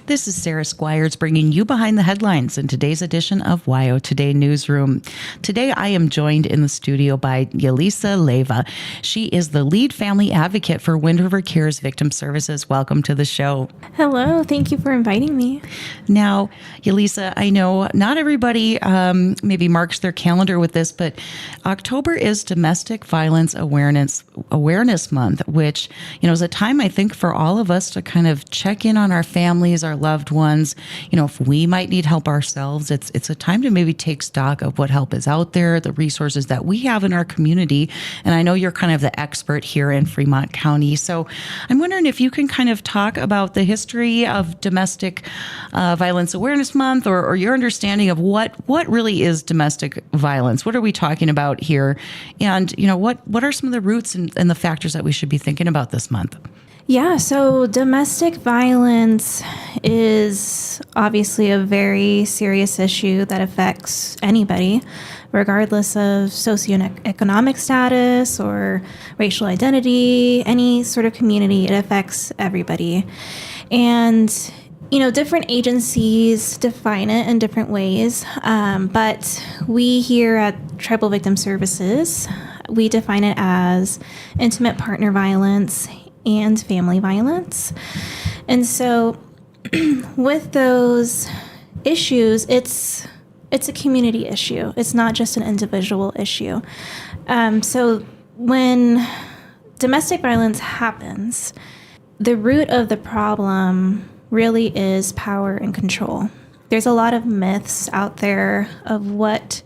This is Sarah Squires bringing you behind the headlines in today's edition of WyoToday Newsroom. Today, I am joined in the studio by Yelisa Leiva. She is the lead family advocate for Wind River Cares Victim Services. Welcome to the show. Hello. Thank you for inviting me. Now, Yelisa, I know not everybody maybe marks their calendar with this, but October is Domestic Violence Awareness Month, which, is a time I think for all of us to kind of check in on our families, our loved ones. If we might need help ourselves, it's a time to maybe take stock of what help is out there, the resources that we have in our community. And I know you're kind of the expert here in Fremont County. So I'm wondering if you can kind of talk about the history of Domestic Violence Awareness Month, or your understanding of what really is domestic violence. What are we talking about here? And, what are some of the roots and the factors that we should be thinking about this month? Yeah, so domestic violence is obviously a very serious issue that affects anybody, regardless of socioeconomic status or racial identity, any sort of community. It affects everybody. And different agencies define it in different ways, but we here at Tribal Victim Services, we define it as intimate partner violence and family violence. And so with those issues, it's a community issue. It's not just an individual issue. So when domestic violence happens, the root of the problem really is power and control. There's a lot of myths out there of what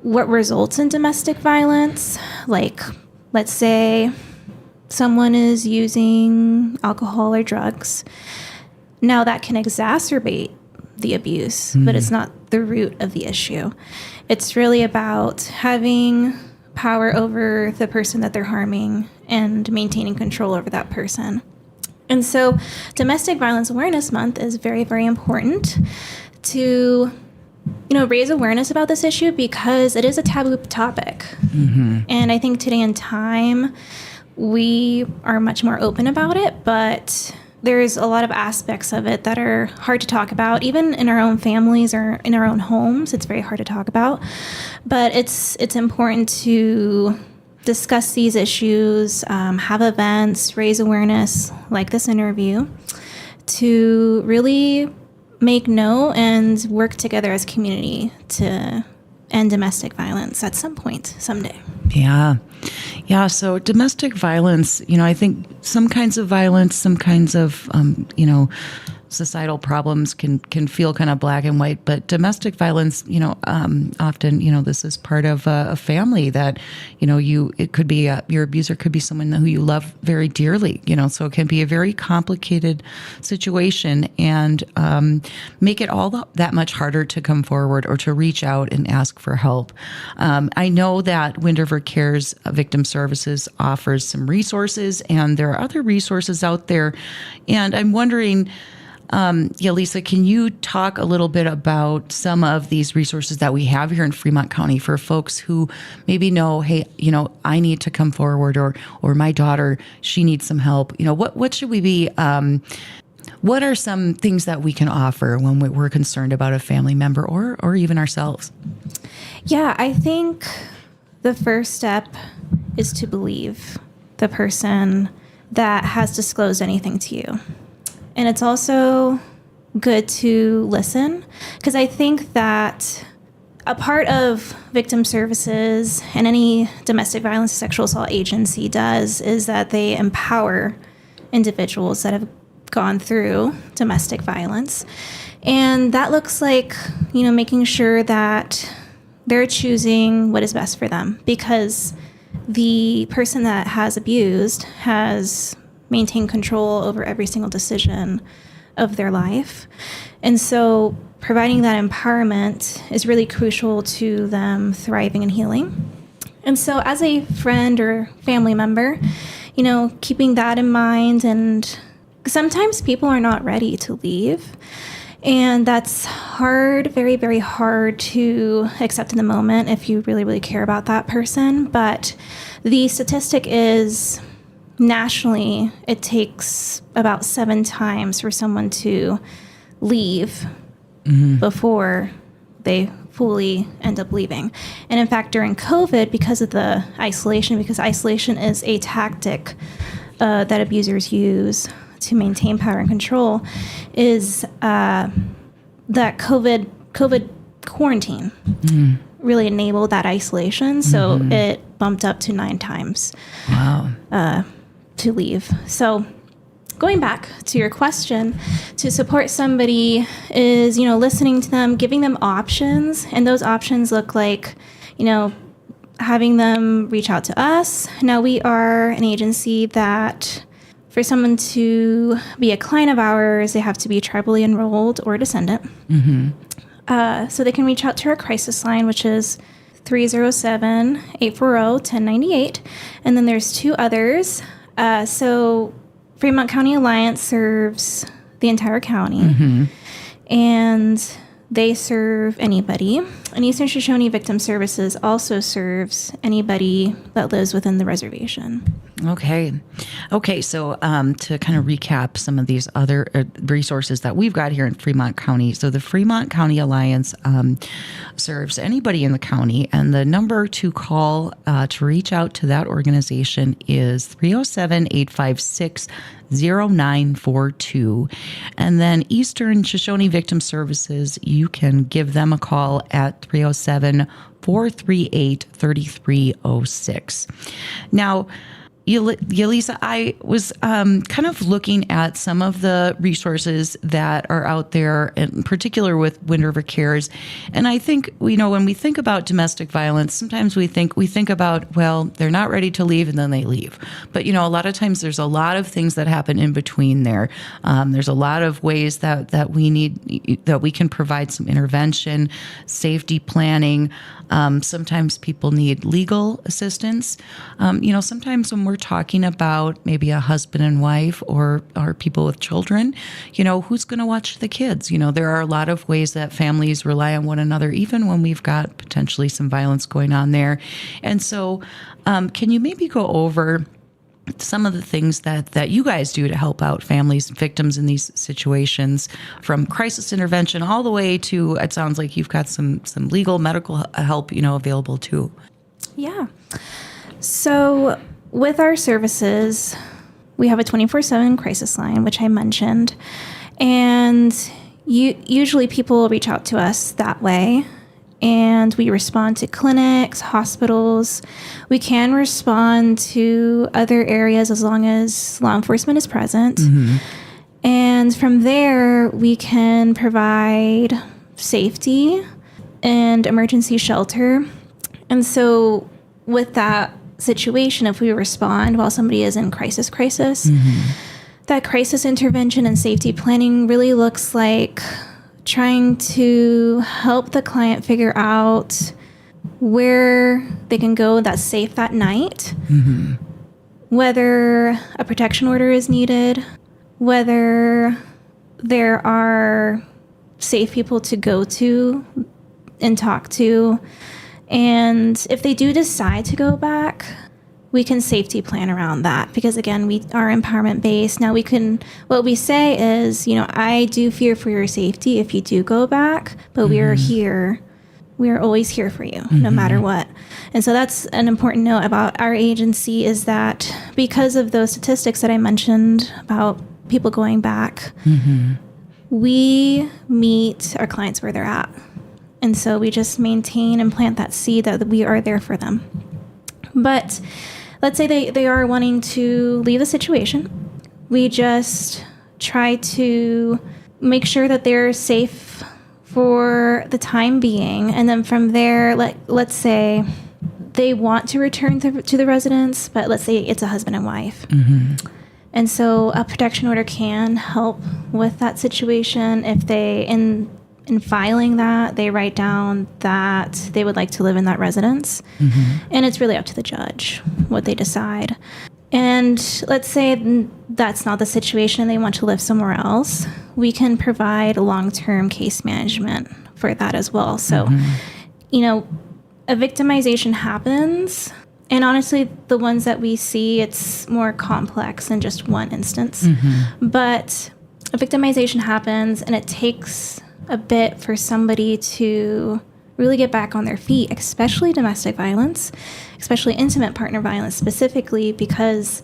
results in domestic violence. Like, let's say someone is using alcohol or drugs. Now that can exacerbate the abuse, but it's not the root of the issue. It's really about having power over the person that they're harming and maintaining control over that person. And so Domestic Violence Awareness Month is very, very important to, raise awareness about this issue because it is a taboo topic. Mm-hmm. And I think today in time, we are much more open about it, but there's a lot of aspects of it that are hard to talk about, even in our own families or in our own homes. It's very hard to talk about, but it's important to discuss these issues, have events, raise awareness like this interview to really make note and work together as a community to end domestic violence at some point, someday. Yeah. So domestic violence, I think some kinds of violence, some kinds of, societal problems can feel kind of black and white, but domestic violence, often, this is part of a family that, it could be, your abuser could be someone who you love very dearly, so it can be a very complicated situation and make it all that much harder to come forward or to reach out and ask for help. I know that Wind River Cares Victim Services offers some resources, and there are other resources out there, and I'm wondering, Yelisa, can you talk a little bit about some of these resources that we have here in Fremont County for folks who maybe know, hey, I need to come forward, or my daughter, she needs some help. What should we be, what are some things that we can offer when we're concerned about a family member or even ourselves? Yeah, I think the first step is to believe the person that has disclosed anything to you. And it's also good to listen, because I think that a part of victim services and any domestic violence, sexual assault agency does is that they empower individuals that have gone through domestic violence. And that looks like, making sure that they're choosing what is best for them, because the person that has abused has maintain control over every single decision of their life. And so providing that empowerment is really crucial to them thriving and healing. And so as a friend or family member, keeping that in mind, and sometimes people are not ready to leave. And that's hard, very, very hard to accept in the moment if you really, really care about that person. But the statistic is, nationally, it takes about 7 times for someone to leave before they fully end up leaving. And in fact, during COVID, because of the isolation, because isolation is a tactic that abusers use to maintain power and control, is that COVID quarantine really enabled that isolation. So it bumped up to 9 times to leave. So going back to your question, to support somebody is, listening to them, giving them options. And those options look like, having them reach out to us. Now, we are an agency that for someone to be a client of ours, they have to be tribally enrolled or descendant. So they can reach out to our crisis line, which is 307-840-1098. And then there's 2 others. So Fremont County Alliance serves the entire county, and they serve anybody. And Eastern Shoshone Victim Services also serves anybody that lives within the reservation. Okay. So to kind of recap some of these other resources that we've got here in Fremont County. So the Fremont County Alliance serves anybody in the county, and the number to call to reach out to that organization is 307-856-0942. And then Eastern Shoshone Victim Services, you can give them a call at 307-438-3306. Now, Yelisa, I was kind of looking at some of the resources that are out there, in particular with Wind River Cares. And I think, when we think about domestic violence, sometimes we think about, well, they're not ready to leave and then they leave. But, a lot of times there's a lot of things that happen in between there. There's a lot of ways that we can provide some intervention, safety planning. Sometimes people need legal assistance. Sometimes when we're talking about maybe a husband and wife or people with children, who's going to watch the kids? There are a lot of ways that families rely on one another, even when we've got potentially some violence going on there. And so can you maybe go over some of the things that you guys do to help out families and victims in these situations, from crisis intervention all the way to, it sounds like you've got some legal medical help, available too. Yeah. So with our services, we have a 24/7 crisis line, which I mentioned, and usually people reach out to us that way. And we respond to clinics, hospitals. We can respond to other areas as long as law enforcement is present. And from there, we can provide safety and emergency shelter. And so with that situation, if we respond while somebody is in crisis, that crisis intervention and safety planning really looks like trying to help the client figure out where they can go that's safe that night, whether a protection order is needed, whether there are safe people to go to and talk to. And if they do decide to go back, we can safety plan around that, because again, we are empowerment based. Now what we say is, I do fear for your safety if you do go back, but we are here. We are always here for you, no matter what. And so that's an important note about our agency, is that because of those statistics that I mentioned about people going back, we meet our clients where they're at. And so we just maintain and plant that seed that we are there for them. But let's say they are wanting to leave the situation. We just try to make sure that they're safe for the time being. And then from there, let's say they want to return to the residence, but let's say it's a husband and wife. And so a protection order can help with that situation if they, in filing that, they write down that they would like to live in that residence. And it's really up to the judge what they decide. And let's say that's not the situation, they want to live somewhere else. We can provide long-term case management for that as well. So, a victimization happens. And honestly, the ones that we see, it's more complex than just one instance. But victimization happens and it takes a bit for somebody to really get back on their feet, especially domestic violence, especially intimate partner violence specifically, because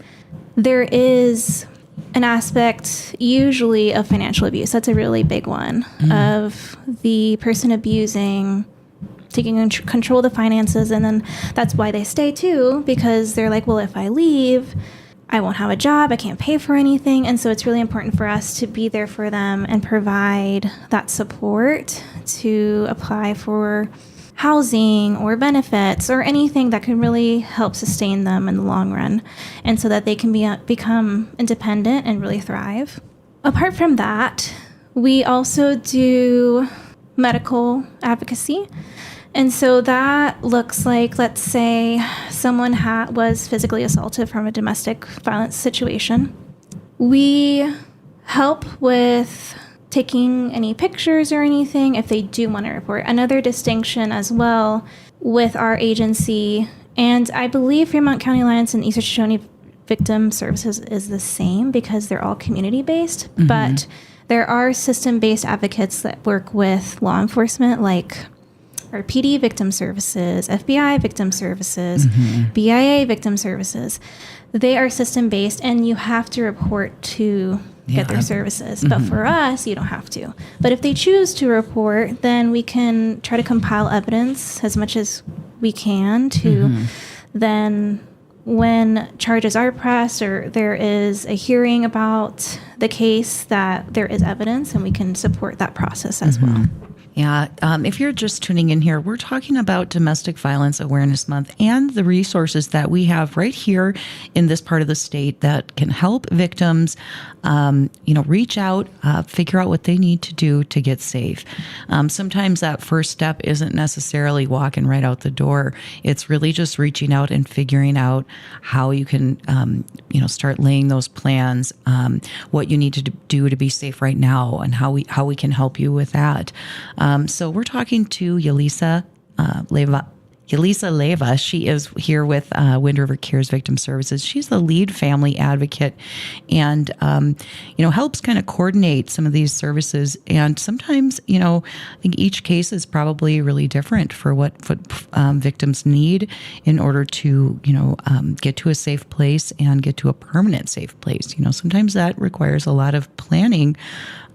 there is an aspect usually of financial abuse. That's a really big one, of the person abusing, taking control of the finances. And then that's why they stay too, because they're like, well, if I leave, I won't have a job, I can't pay for anything. And so it's really important for us to be there for them and provide that support to apply for housing or benefits or anything that can really help sustain them in the long run, and so that they can become independent and really thrive. Apart from that, we also do medical advocacy. And so that looks like, let's say someone was physically assaulted from a domestic violence situation. We help with taking any pictures or anything if they do want to report. Another distinction as well with our agency, and I believe Fremont County Alliance and Eastern Shoshone Victim Services is the same because they're all community-based, but there are system-based advocates that work with law enforcement, like our PD Victim Services, FBI Victim Services, BIA Victim Services. They are system-based, and you have to report to get their services. But for us, you don't have to. But if they choose to report, then we can try to compile evidence as much as we can to then, when charges are pressed or there is a hearing about the case, that there is evidence and we can support that process as well. Yeah. If you're just tuning in here, we're talking about Domestic Violence Awareness Month and the resources that we have right here in this part of the state that can help victims, reach out, figure out what they need to do to get safe. Sometimes that first step isn't necessarily walking right out the door. It's really just reaching out and figuring out how you can, start laying those plans, what you need to do to be safe right now, and how we can help you with that. So we're talking to Yelisa Leiva. Yelisa Leiva, she is here with Wind River Cares Victim Services. She's the lead family advocate and, helps kind of coordinate some of these services. And sometimes, I think each case is probably really different for what victims need in order to, get to a safe place and get to a permanent safe place. Sometimes that requires a lot of planning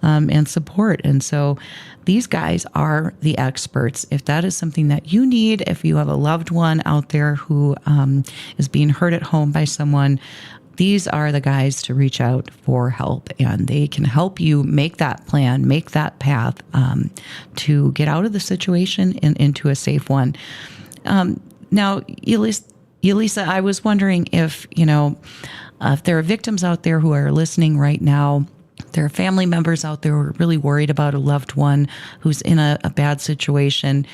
and support. And so these guys are the experts. If that is something that you need, if you have a loved one out there who is being hurt at home by someone, these are the guys to reach out for help, and they can help you make that plan, make that path to get out of the situation and into a safe one. Now, Yelisa, I was wondering if there are victims out there who are listening right now. There are family members out there who are really worried about a loved one who's in a bad situation.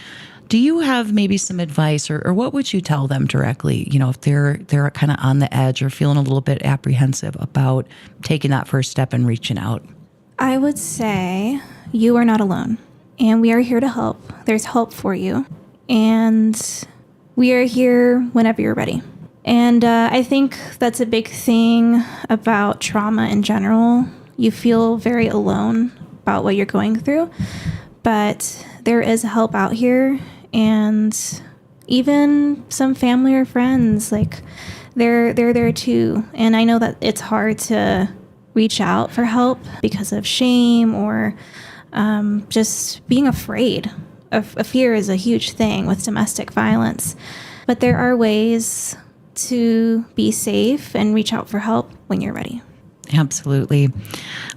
Do you have maybe some advice, or what would you tell them directly, if they're kind of on the edge or feeling a little bit apprehensive about taking that first step and reaching out? I would say you are not alone, and we are here to help. There's help for you, and we are here whenever you're ready. And I think that's a big thing about trauma in general. You feel very alone about what you're going through, but there is help out here, and even some family or friends, like they're there too. And I know that it's hard to reach out for help because of shame or just being afraid. A fear is a huge thing with domestic violence, but there are ways to be safe and reach out for help when you're ready. Absolutely.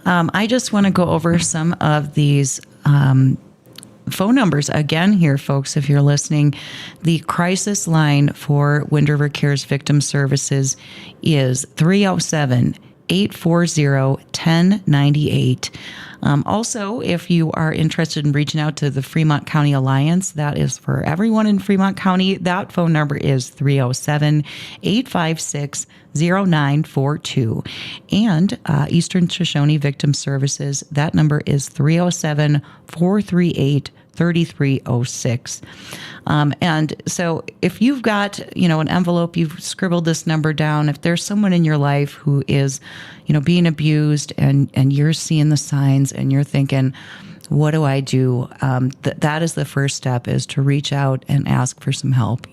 I just want to go over some of these phone numbers again here, folks, if you're listening. The crisis line for Wind River Cares Victim Services is 307-840-1098. Also, if you are interested in reaching out to the Fremont County Alliance, that is for everyone in Fremont County. That phone number is 307-856-0942. And Eastern Shoshone Victim Services, that number is 307-438 3306. And so if you've got, an envelope, you've scribbled this number down, if there's someone in your life who is, being abused and you're seeing the signs and you're thinking, what do I do? That is the first step, is to reach out and ask for some help.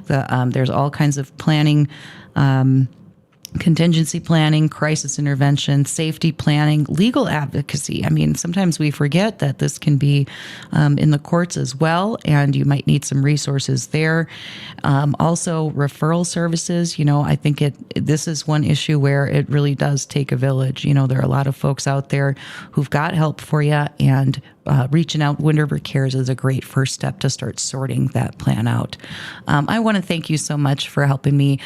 There's all kinds of planning, contingency planning, crisis intervention, safety planning, legal advocacy. I mean, sometimes we forget that this can be in the courts as well, and you might need some resources there. Also, referral services. I think this is one issue where it really does take a village. There are a lot of folks out there who've got help for you, and reaching out, Wind River Cares is a great first step to start sorting that plan out. I want to thank you so much for helping me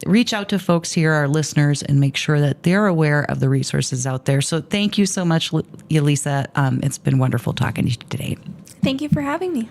reach out to folks here, our listeners, and make sure that they're aware of the resources out there. So thank you so much, Yelisa. It's been wonderful talking to you today. Thank you for having me.